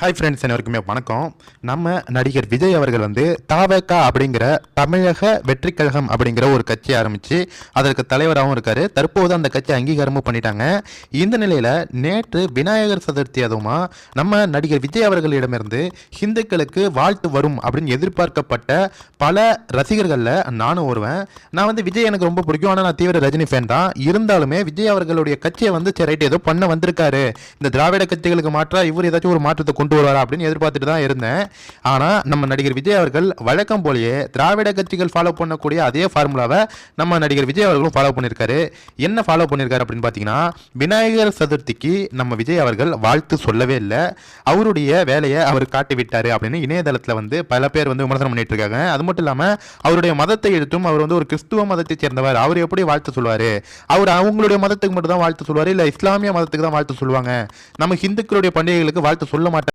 Hi friends, அனைவருக்குமே வணக்கம். நம்ம நடிகர் விஜய் அவர்கள் தவக அப்படிங்கிற தமிழக வெற்றிக் கழகம் அப்படிங்கிற ஒரு கட்சி ஆரம்பித்து அதற்கு தலைவராகவும் இருக்கார். தற்போது அந்த கட்சி அங்கீகாரமும் பண்ணிட்டாங்க. இந்த நிலையில் நேற்று விநாயகர் சதுர்த்தி அதுவுமா நம்ம நடிகர் விஜய் அவர்களிடமிருந்து ஹிந்துக்களுக்கு வாழ்த்து வரும் அப்படின்னு எதிர்பார்க்கப்பட்ட பல ரசிகர்களில் நானும் ஒருவன். நான் விஜய் எனக்கு ரொம்ப பிடிக்கும், ஆனால் நான் தீவிர ரஜினி ஃபேன் தான். இருந்தாலுமே விஜய் அவர்களுடைய கட்சியை சரி ரைட் ஏதோ பண்ண வந்திருக்காரு, இந்த திராவிட கட்சிகளுக்கு மாற்றா இவர் ஏதாச்சும் ஒரு மாற்றத்தை கொண்டு வருவாரா அப்படின்னு எதிர்பார்த்துட்டு தான் இருந்தேன். ஆனா நம்ம நடிகர் விஜய் அவர்கள் வழக்கம் போலயே திராவிட கட்சிகள் ஃபாலோ பண்ணக்கூடிய அதே ஃபார்முலாவை நம்ம நடிகர் விஜய் அவர்களும் ஃபாலோ பண்ணியிருக்காரு. என்ன ஃபாலோ பண்ணியிருக்காரு அப்படின்னு பார்த்தீங்கன்னா, விநாயகர் சதுர்த்திக்கு நம்ம விஜய் அவர்கள் வாழ்த்து சொல்லவே இல்லை, அவருடைய வேலையை அவர் காட்டி விட்டாரு அப்படின்னு இணையதளத்தில் பல பேர் விமர்சனம் பண்ணிட்டு இருக்காங்க. அது மட்டும் இல்லாமல் அவருடைய மதத்தை எடுத்தும் அவர் ஒரு கிறிஸ்துவ மதத்தை சேர்ந்தவர், அவர் எப்படி வாழ்த்து சொல்வாரு, அவர் அவங்களுடைய மதத்துக்கு மட்டும் தான் வாழ்த்து சொல்வார், இல்லை இஸ்லாமிய மதத்துக்கு தான் வாழ்த்து சொல்லுவாங்க, நம்ம ஹிந்துக்களுடைய பண்டிகைகளுக்கு வாழ்த்து சொல்ல மாட்டாங்க